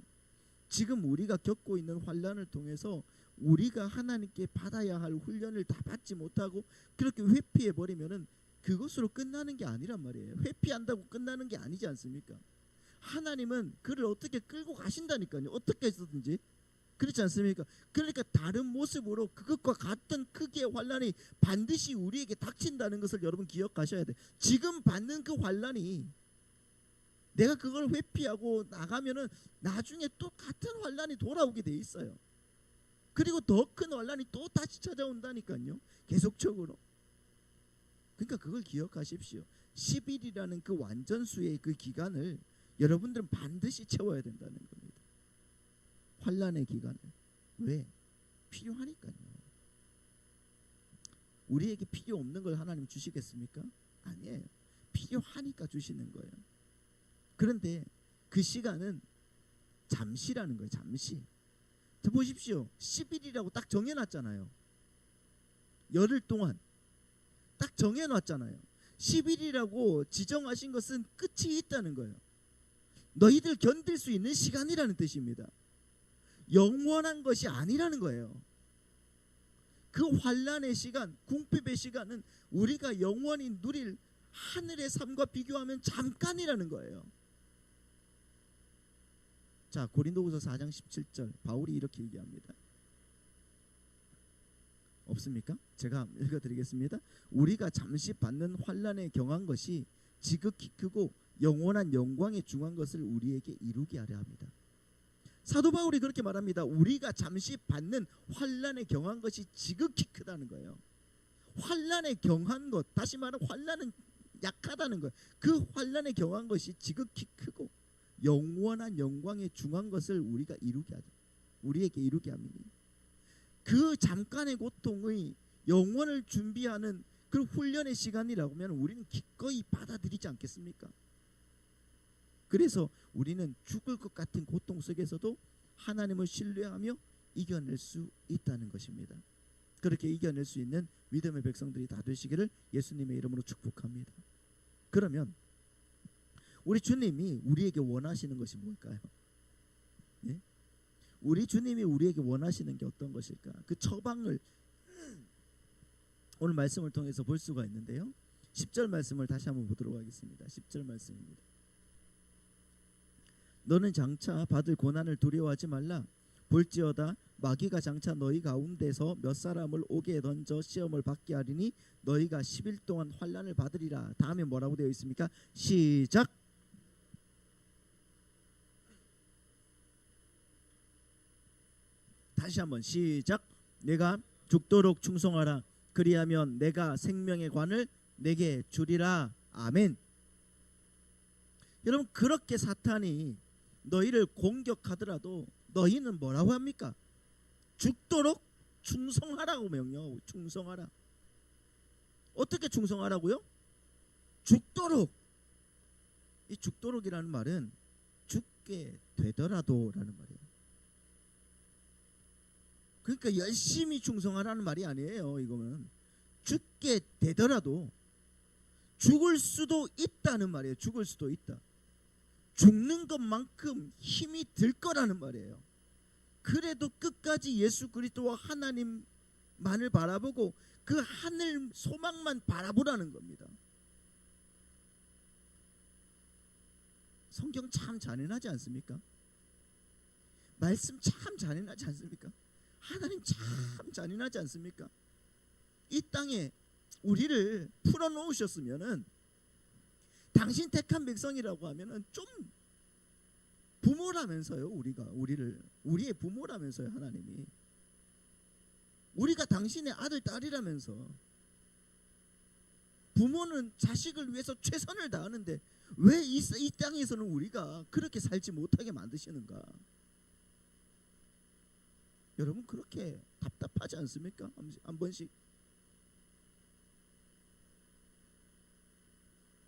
지금 우리가 겪고 있는 환난을 통해서 우리가 하나님께 받아야 할 훈련을 다 받지 못하고 그렇게 회피해 버리면은 그것으로 끝나는 게 아니란 말이에요. 회피한다고 끝나는 게 아니지 않습니까? 하나님은 그를 어떻게 끌고 가신다니까요. 어떻게 해서든지. 그렇지 않습니까? 그러니까 다른 모습으로 그것과 같은 크기의 환난이 반드시 우리에게 닥친다는 것을 여러분 기억하셔야 돼요. 지금 받는 그 환난이 내가 그걸 회피하고 나가면은 나중에 또 같은 환난이 돌아오게 돼 있어요. 그리고 더 큰 환난이 또 다시 찾아온다니까요. 계속적으로. 그러니까 그걸 기억하십시오. 10일이라는 그 완전수의 그 기간을 여러분들은 반드시 채워야 된다는 겁니다. 환난의 기간을. 왜? 필요하니까요. 우리에게 필요 없는 걸 하나님 주시겠습니까? 아니에요. 필요하니까 주시는 거예요. 그런데 그 시간은 잠시라는 거예요. 잠시. 자, 보십시오. 10일이라고 딱 정해놨잖아요. 열흘 동안 딱 정해놨잖아요. 10일이라고 지정하신 것은 끝이 있다는 거예요. 너희들 견딜 수 있는 시간이라는 뜻입니다. 영원한 것이 아니라는 거예요. 그 환난의 시간, 궁핍의 시간은 우리가 영원히 누릴 하늘의 삶과 비교하면 잠깐이라는 거예요. 자, 고린도후서 4장 17절 바울이 이렇게 얘기합니다. 없습니까? 제가 읽어드리겠습니다. 우리가 잠시 받는 환난에 경한 것이 지극히 크고 영원한 영광에 중한 것을 우리에게 이루게 하려 합니다. 사도 바울이 그렇게 말합니다. 우리가 잠시 받는 환난에 경한 것이 지극히 크다는 거예요. 환난에 경한 것, 다시 말하면 환난은 약하다는 거예요. 그 환난에 경한 것이 지극히 크고 영원한 영광에 중한 것을 우리에게 이루게 합니다. 그 잠깐의 고통의 영원을 준비하는 그 훈련의 시간이라고 하면 우리는 기꺼이 받아들이지 않겠습니까? 그래서 우리는 죽을 것 같은 고통 속에서도 하나님을 신뢰하며 이겨낼 수 있다는 것입니다. 그렇게 이겨낼 수 있는 믿음의 백성들이 다 되시기를 예수님의 이름으로 축복합니다. 그러면 우리 주님이 우리에게 원하시는 것이 뭘까요? 예? 우리 주님이 우리에게 원하시는 게 어떤 것일까? 그 처방을 오늘 말씀을 통해서 볼 수가 있는데요. 10절 말씀을 다시 한번 보도록 하겠습니다. 10절 말씀입니다. 너는 장차 받을 고난을 두려워하지 말라. 볼지어다 마귀가 장차 너희 가운데서 몇 사람을 옥에 던져 시험을 받게 하리니 너희가 10일 동안 환난을 받으리라. 다음에 뭐라고 되어 있습니까? 시작. 다시 한번 시작. 내가 죽도록 충성하라. 그리하면 내가 생명의 관을 내게 주리라. 아멘. 여러분, 그렇게 사탄이 너희를 공격하더라도 너희는 뭐라고 합니까? 죽도록 충성하라고 명령하고, 충성하라. 어떻게 충성하라고요? 죽도록. 이 죽도록이라는 말은 죽게 되더라도 라는 말이에요. 그러니까 열심히 충성하라는 말이 아니에요. 이거는 죽게 되더라도 죽을 수도 있다는 말이에요. 죽을 수도 있다. 죽는 것만큼 힘이 들 거라는 말이에요. 그래도 끝까지 예수 그리스도와 하나님만을 바라보고 그 하늘 소망만 바라보라는 겁니다. 성경 참 잔인하지 않습니까? 말씀 참 잔인하지 않습니까? 하나님 참 잔인하지 않습니까? 이 땅에 우리를 풀어놓으셨으면은 당신 택한 백성이라고 하면은 좀 부모라면서요. 우리의 부모라면서요. 하나님이 우리가 당신의 아들 딸이라면서. 부모는 자식을 위해서 최선을 다하는데 왜 이 땅에서는 우리가 그렇게 살지 못하게 만드시는가? 여러분, 그렇게 답답하지 않습니까? 한 번씩.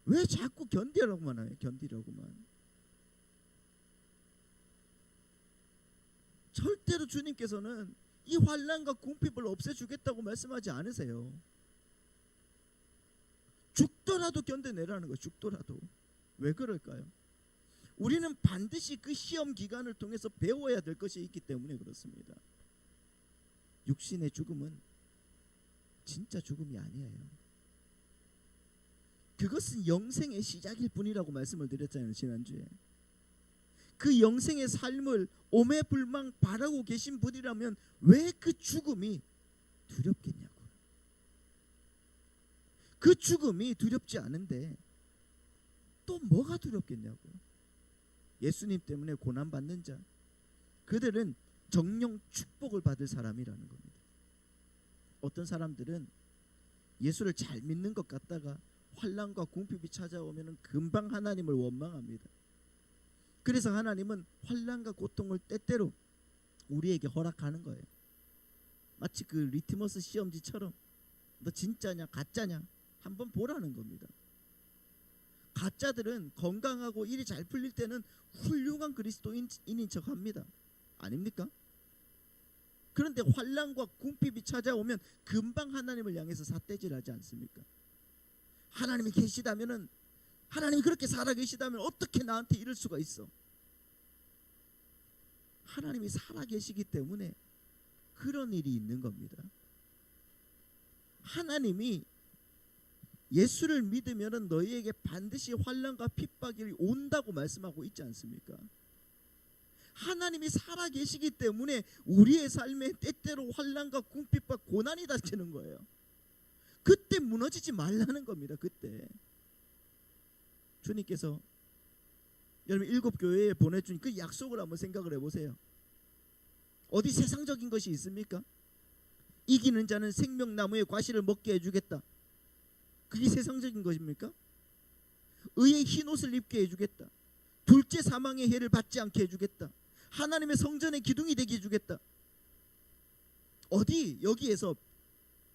왜 자꾸 견디라고만 해요? 견디라고만. 절대로 주님께서는 이 환난과 궁핍을 없애주겠다고 말씀하지 않으세요. 죽더라도 견뎌내라는 거예요. 죽더라도. 왜 그럴까요? 우리는 반드시 그 시험 기간을 통해서 배워야 될 것이 있기 때문에 그렇습니다. 육신의 죽음은 진짜 죽음이 아니에요. 그것은 영생의 시작일 뿐이라고 말씀을 드렸잖아요, 지난주에. 그 영생의 삶을 오매불망 바라고 계신 분이라면 왜 그 죽음이 두렵겠냐고요. 그 죽음이 두렵지 않은데 또 뭐가 두렵겠냐고요. 예수님 때문에 고난받는 자, 그들은 정령 축복을 받을 사람이라는 겁니다. 어떤 사람들은 예수를 잘 믿는 것 같다가 환난과 궁핍이 찾아오면 금방 하나님을 원망합니다. 그래서 하나님은 환난과 고통을 때때로 우리에게 허락하는 거예요. 마치 그 리트머스 시험지처럼 너 진짜냐 가짜냐 한번 보라는 겁니다. 가짜들은 건강하고 일이 잘 풀릴 때는 훌륭한 그리스도인인 척합니다. 아닙니까? 그런데 환난과 궁핍이 찾아오면 금방 하나님을 향해서 삿대질하지 않습니까? 하나님이 계시다면은, 하나님이 그렇게 살아계시다면 어떻게 나한테 이럴 수가 있어? 하나님이 살아계시기 때문에 그런 일이 있는 겁니다. 하나님이 예수를 믿으면 너희에게 반드시 환난과 핍박이 온다고 말씀하고 있지 않습니까? 하나님이 살아계시기 때문에 우리의 삶에 때때로 환난과 궁핍과 고난이 닥치는 거예요. 그때 무너지지 말라는 겁니다. 그때 주님께서 여러분 7교회에 보내준 그 약속을 한번 생각을 해보세요. 어디 세상적인 것이 있습니까? 이기는 자는 생명나무의 과실을 먹게 해주겠다. 그게 세상적인 것입니까? 의의 흰옷을 입게 해주겠다. 둘째 사망의 해를 받지 않게 해주겠다. 하나님의 성전의 기둥이 되게 해주겠다. 어디 여기에서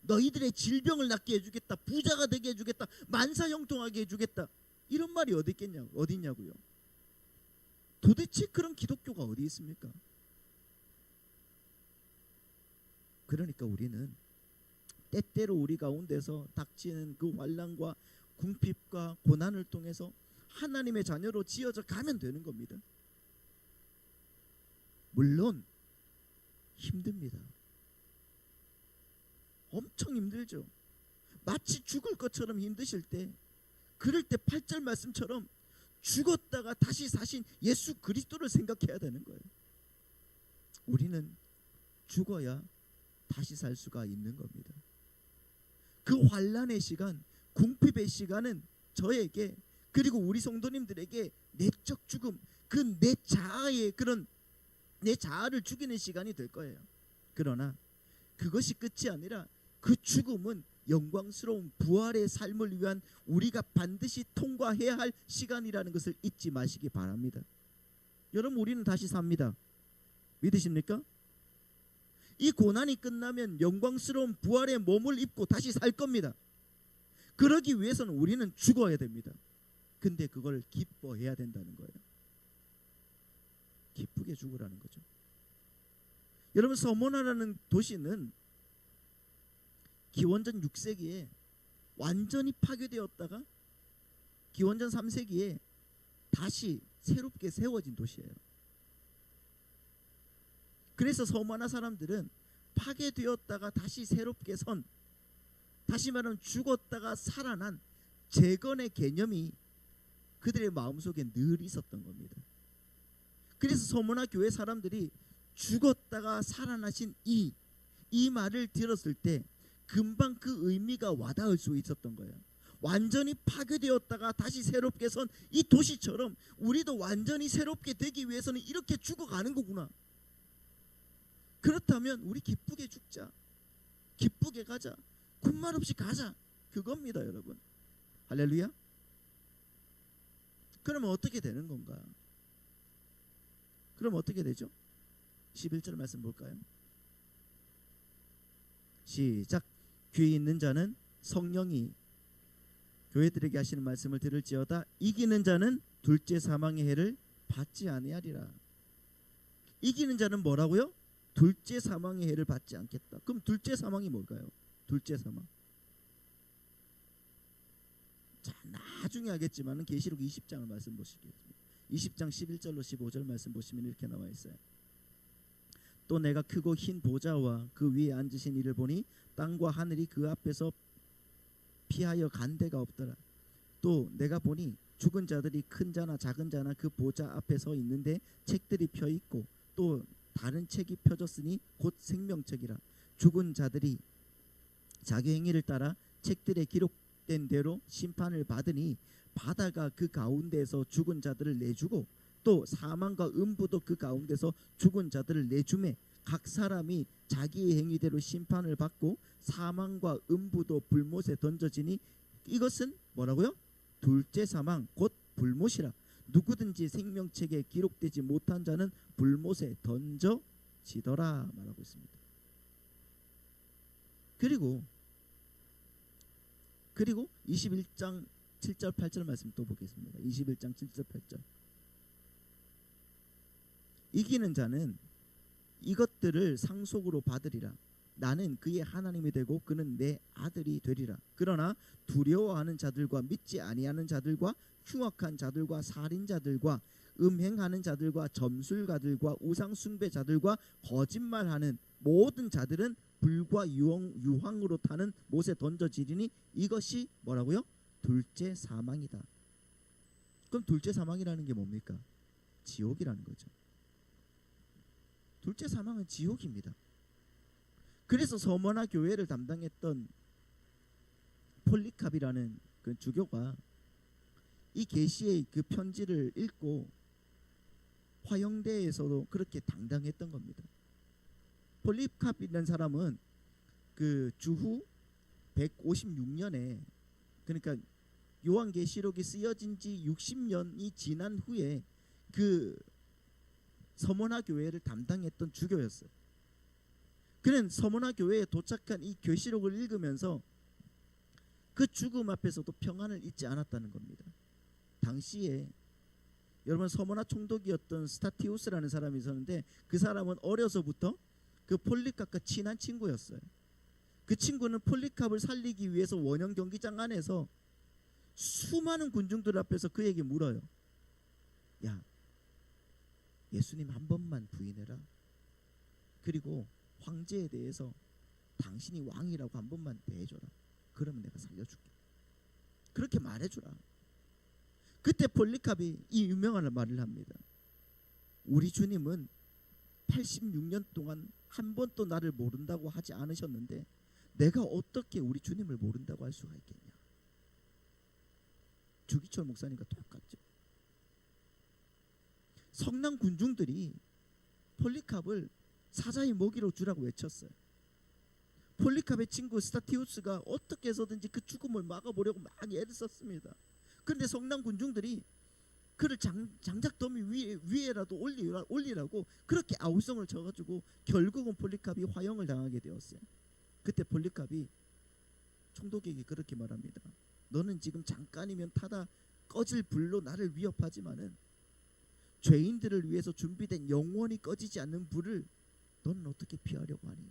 너희들의 질병을 낫게 해주겠다. 부자가 되게 해주겠다. 만사형통하게 해주겠다. 이런 말이 어디 있냐고요. 도대체 그런 기독교가 어디 있습니까? 그러니까 우리는 때때로 우리 가운데서 닥치는 그 환난과 궁핍과 고난을 통해서 하나님의 자녀로 지어져 가면 되는 겁니다. 물론 힘듭니다. 엄청 힘들죠. 마치 죽을 것처럼 힘드실 때, 그럴 때 8절 말씀처럼 죽었다가 다시 사신 예수 그리스도를 생각해야 되는 거예요. 우리는 죽어야 다시 살 수가 있는 겁니다. 그 환난의 시간, 궁핍의 시간은 저에게 그리고 우리 성도님들에게 내적 죽음, 그 내 자아의 그런 내 자아를 죽이는 시간이 될 거예요. 그러나 그것이 끝이 아니라 그 죽음은 영광스러운 부활의 삶을 위한 우리가 반드시 통과해야 할 시간이라는 것을 잊지 마시기 바랍니다. 여러분, 우리는 다시 삽니다. 믿으십니까? 이 고난이 끝나면 영광스러운 부활의 몸을 입고 다시 살 겁니다. 그러기 위해서는 우리는 죽어야 됩니다. 근데 그걸 기뻐해야 된다는 거예요. 기쁘게 죽으라는 거죠. 여러분, 서모나라는 도시는 기원전 6세기에 완전히 파괴되었다가 기원전 3세기에 다시 새롭게 세워진 도시예요. 그래서 서머나 사람들은 파괴되었다가 다시 새롭게 선, 다시 말하면 죽었다가 살아난 재건의 개념이 그들의 마음속에 늘 있었던 겁니다. 그래서 서머나 교회 사람들이 죽었다가 살아나신 이 말을 들었을 때 금방 그 의미가 와닿을 수 있었던 거예요. 완전히 파괴되었다가 다시 새롭게 선 이 도시처럼 우리도 완전히 새롭게 되기 위해서는 이렇게 죽어가는 거구나. 그렇다면 우리 기쁘게 죽자, 기쁘게 가자, 군말 없이 가자, 그겁니다. 여러분, 할렐루야. 그러면 어떻게 되는 건가? 그럼 어떻게 되죠? 11절 말씀 볼까요? 시작. 귀 있는 자는 성령이 교회들에게 하시는 말씀을 들을지어다. 이기는 자는 둘째 사망의 해를 받지 아니하리라. 이기는 자는 뭐라고요? 둘째 사망의 해를 받지 않겠다. 그럼 둘째 사망이 뭘까요? 둘째 사망. 자, 나중에 하겠지만은 계시록 20장을 말씀 보시겠습니다. 20장 11절로 15절 말씀 보시면 이렇게 나와 있어요. 또 내가 크고 흰 보좌와 그 위에 앉으신 이를 보니 땅과 하늘이 그 앞에서 피하여 간 데가 없더라. 또 내가 보니 죽은 자들이 큰 자나 작은 자나 그 보좌 앞에 서 있는데 책들이 펴 있고 또 다른 책이 펴졌으니 곧 생명책이라. 죽은 자들이 자기 행위를 따라 책들에 기록된 대로 심판을 받으니 바다가 그 가운데에서 죽은 자들을 내주고 또 사망과 음부도 그 가운데서 죽은 자들을 내주매 각 사람이 자기의 행위대로 심판을 받고 사망과 음부도 불못에 던져지니 이것은 뭐라고요? 둘째 사망 곧 불못이라. 누구든지 생명책에 기록되지 못한 자는 불못에 던져지더라 말하고 있습니다. 그리고 21장 7절 8절 말씀 또 보겠습니다. 21장 7절 8절. 이기는 자는 이것들을 상속으로 받으리라. 나는 그의 하나님이 되고 그는 내 아들이 되리라. 그러나 두려워하는 자들과 믿지 아니하는 자들과 흉악한 자들과 살인자들과 음행하는 자들과 점술가들과 우상 숭배자들과 거짓말하는 모든 자들은 불과 유황으로 타는 못에 던져지리니 이것이 뭐라고요? 둘째 사망이다. 그럼 둘째 사망이라는 게 뭡니까? 지옥이라는 거죠. 둘째 사망은 지옥입니다. 그래서 서머나 교회를 담당했던 폴리캅이라는 그 주교가 이 계시의 그 편지를 읽고 화영대에서도 그렇게 당당했던 겁니다. 폴리캅이라는 사람은 그 주후 156년에 그러니까 요한계시록이 쓰여진 지 60년이 지난 후에 그 서머나 교회를 담당했던 주교였어요. 그는 서머나 교회에 도착한 이 계시록을 읽으면서 그 죽음 앞에서도 평안을 잊지 않았다는 겁니다. 당시에 여러분 서머나 총독이었던 스타티우스라는 사람이 있었는데 그 사람은 어려서부터 그 폴리캅과 친한 친구였어요. 그 친구는 폴리캅을 살리기 위해서 원형 경기장 안에서 수많은 군중들 앞에서 그에게 물어요. 야, 예수님 한 번만 부인해라. 그리고 황제에 대해서 당신이 왕이라고 한 번만 대해줘라. 그러면 내가 살려줄게. 그렇게 말해주라. 그때 폴리캅이 이 유명한 말을 합니다. 우리 주님은 86년 동안 한 번도 나를 모른다고 하지 않으셨는데 내가 어떻게 우리 주님을 모른다고 할 수가 있겠냐. 주기철 목사님과 똑같죠. 성남 군중들이 폴리캅을 사자의 먹이로 주라고 외쳤어요. 폴리캅의 친구 스타티우스가 어떻게 해서든지 그 죽음을 막아보려고 막 애를 썼습니다. 그런데 성남 군중들이 그를 장작더미 위에라도 올리라고 그렇게 아우성을 쳐가지고 결국은 폴리캅이 화형을 당하게 되었어요. 그때 폴리캅이 총독에게 그렇게 말합니다. 너는 지금 잠깐이면 타다 꺼질 불로 나를 위협하지만은 죄인들을 위해서 준비된 영원히 꺼지지 않는 불을 너는 어떻게 피하려고 하니?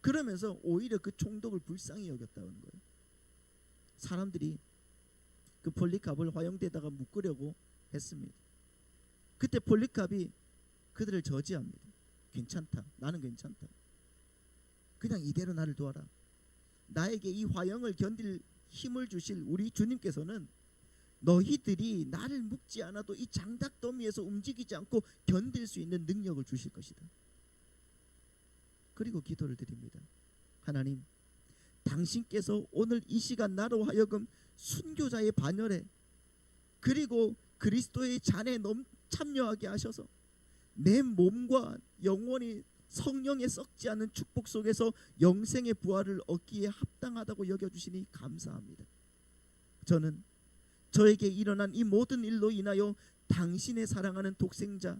그러면서 오히려 그 총독을 불쌍히 여겼다는 거예요. 사람들이 그 폴리캅을 화형대에다가 묶으려고 했습니다. 그때 폴리캅이 그들을 저지합니다. 괜찮다. 나는 괜찮다. 그냥 이대로 나를 도와라. 나에게 이 화형을 견딜 힘을 주실 우리 주님께서는 너희들이 나를 묶지 않아도 이 장작더미에서 움직이지 않고 견딜 수 있는 능력을 주실 것이다. 그리고 기도를 드립니다. 하나님, 당신께서 오늘 이 시간 나로 하여금 순교자의 반열에 그리고 그리스도의 잔에 참여하게 하셔서 내 몸과 영혼이 성령에 썩지 않는 축복 속에서 영생의 부활을 얻기에 합당하다고 여겨주시니 감사합니다. 저는 저에게 일어난 이 모든 일로 인하여 당신의 사랑하는 독생자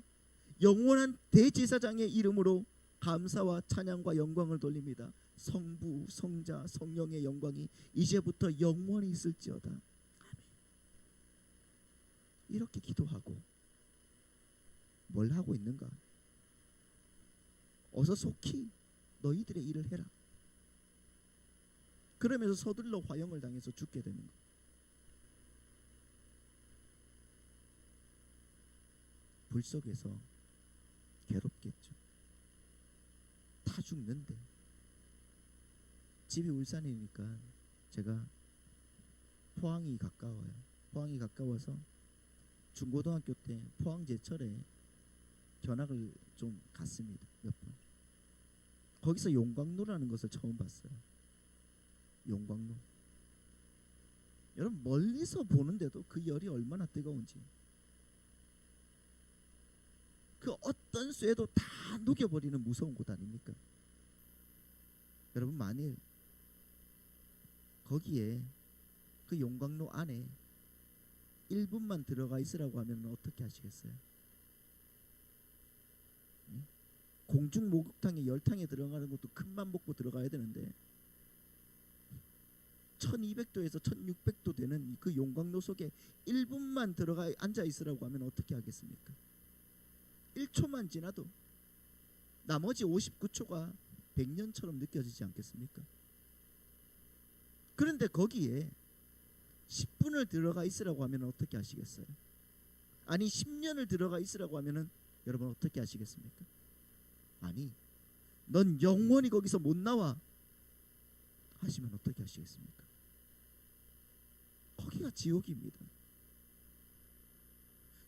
영원한 대제사장의 이름으로 감사와 찬양과 영광을 돌립니다. 성부, 성자, 성령의 영광이 이제부터 영원히 있을지어다. 아멘. 이렇게 기도하고 뭘 하고 있는가? 어서 속히 너희들의 일을 해라. 그러면서 서둘러 화형을 당해서 죽게 되는 것. 불 속에서 괴롭겠죠. 다 죽는데. 집이 울산이니까 제가 포항이 가까워요. 포항이 가까워서 중고등학교 때 포항 제철에 견학을 좀 갔습니다. 몇 번. 거기서 용광로라는 것을 처음 봤어요. 용광로. 여러분 멀리서 보는데도 그 열이 얼마나 뜨거운지. 그 어떤 쇠도 다 녹여버리는 무서운 곳 아닙니까? 여러분 만일 거기에 그 용광로 안에 1분만 들어가 있으라고 하면 어떻게 하시겠어요? 공중 목욕탕에 열탕에 들어가는 것도 큰맘 먹고 들어가야 되는데 1200도에서 1600도 되는 그 용광로 속에 1분만 들어가 앉아 있으라고 하면 어떻게 하겠습니까? 1초만 지나도 나머지 59초가 100년처럼 느껴지지 않겠습니까? 그런데 거기에 10분을 들어가 있으라고 하면 어떻게 하시겠어요? 아니 10년을 들어가 있으라고 하면 여러분 어떻게 하시겠습니까? 아니 넌 영원히 거기서 못 나와 하시면 어떻게 하시겠습니까? 거기가 지옥입니다.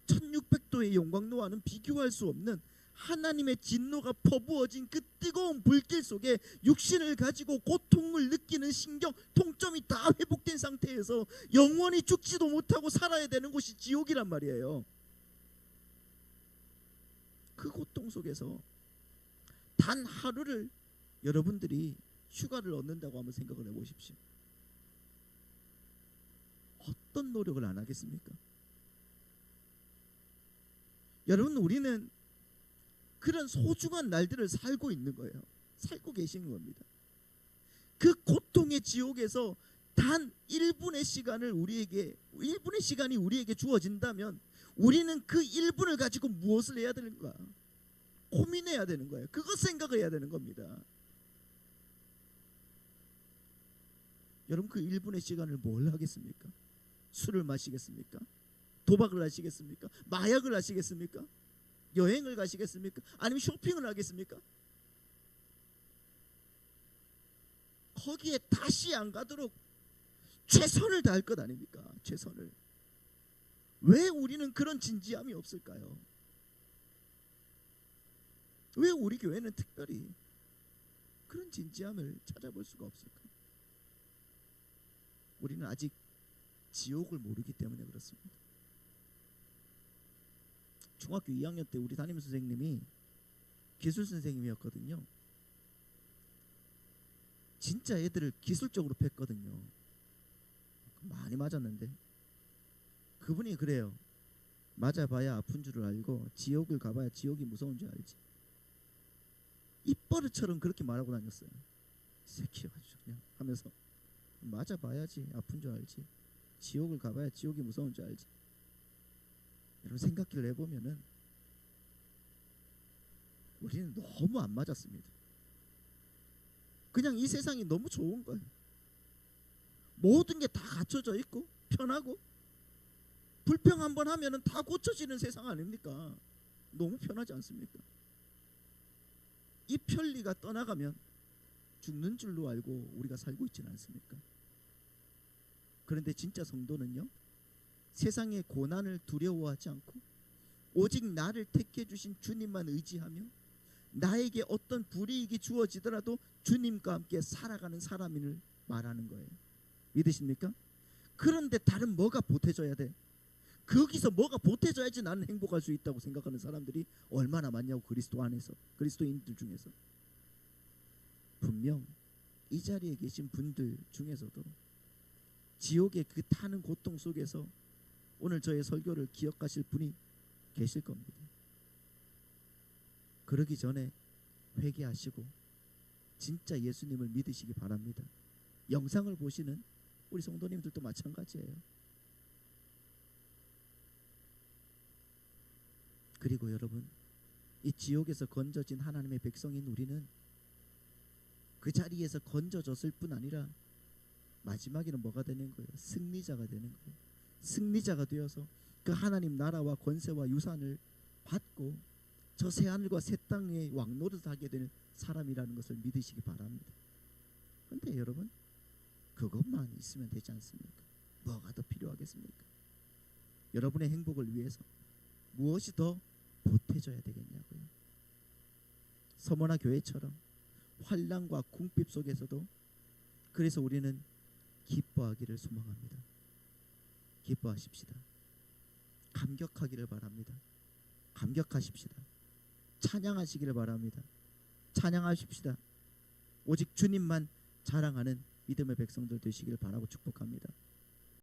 1600도의 용광로와는 비교할 수 없는 하나님의 진노가 퍼부어진 그 뜨거운 불길 속에 육신을 가지고 고통을 느끼는 신경, 통점이 다 회복된 상태에서 영원히 죽지도 못하고 살아야 되는 곳이 지옥이란 말이에요. 그 고통 속에서 단 하루를 여러분들이 휴가를 얻는다고 한번 생각을 해보십시오. 어떤 노력을 안 하겠습니까? 여러분 우리는 그런 소중한 날들을 살고 있는 거예요. 살고 계시는 겁니다. 그 고통의 지옥에서 단 1분의 시간을 우리에게 1분의 시간이 우리에게 주어진다면 우리는 그 1분을 가지고 무엇을 해야 되는가? 고민해야 되는 거예요. 그것 생각을 해야 되는 겁니다. 여러분 그 1분의 시간을 뭘 하겠습니까? 술을 마시겠습니까? 도박을 하시겠습니까? 마약을 하시겠습니까? 여행을 가시겠습니까? 아니면 쇼핑을 하겠습니까? 거기에 다시 안 가도록 최선을 다할 것 아닙니까? 최선을. 왜 우리는 그런 진지함이 없을까요? 왜 우리 교회는 특별히 그런 진지함을 찾아볼 수가 없을까요? 우리는 아직 지옥을 모르기 때문에 그렇습니다. 중학교 2학년 때 우리 담임 선생님이 기술 선생님이었거든요. 진짜 애들을 기술적으로 팼거든요. 많이 맞았는데 그분이 그래요. 맞아봐야 아픈 줄을 알고 지옥을 가봐야 지옥이 무서운 줄 알지. 입버릇처럼 그렇게 말하고 다녔어요. 새끼 아주 그냥 하면서 맞아봐야지 아픈 줄 알지. 지옥을 가봐야 지옥이 무서운 줄 알지. 여러분 생각을 해보면은 우리는 너무 안 맞았습니다. 그냥 이 세상이 너무 좋은 거예요. 모든 게 다 갖춰져 있고 편하고 불평 한번 하면은 다 고쳐지는 세상 아닙니까? 너무 편하지 않습니까? 이 편리가 떠나가면 죽는 줄로 알고 우리가 살고 있지는 않습니까? 그런데 진짜 성도는요, 세상의 고난을 두려워하지 않고 오직 나를 택해 주신 주님만 의지하며 나에게 어떤 불이익이 주어지더라도 주님과 함께 살아가는 사람을 말하는 거예요. 믿으십니까? 그런데 다른 뭐가 보태져야 돼? 거기서 뭐가 보태져야지 나는 행복할 수 있다고 생각하는 사람들이 얼마나 많냐고. 그리스도 안에서, 그리스도인들 중에서. 분명 이 자리에 계신 분들 중에서도 지옥의 그 타는 고통 속에서 오늘 저의 설교를 기억하실 분이 계실 겁니다. 그러기 전에 회개하시고 진짜 예수님을 믿으시기 바랍니다. 영상을 보시는 우리 성도님들도 마찬가지예요. 그리고 여러분, 이 지옥에서 건져진 하나님의 백성인 우리는 그 자리에서 건져졌을 뿐 아니라 마지막에는 뭐가 되는 거예요? 승리자가 되는 거예요. 승리자가 되어서 그 하나님 나라와 권세와 유산을 받고 저 새하늘과 새 땅에 왕노릇하게 되는 사람이라는 것을 믿으시기 바랍니다. 그런데 여러분, 그것만 있으면 되지 않습니까? 뭐가 더 필요하겠습니까? 여러분의 행복을 위해서 무엇이 더 보태져야 되겠냐고요. 서머나 교회처럼 환난과 궁핍 속에서도 그래서 우리는 기뻐하기를 소망합니다. 기뻐하십시다. 감격하기를 바랍니다. 감격하십시다. 찬양하시기를 바랍니다. 찬양하십시다. 오직 주님만 자랑하는 믿음의 백성들 되시기를 바라고 축복합니다.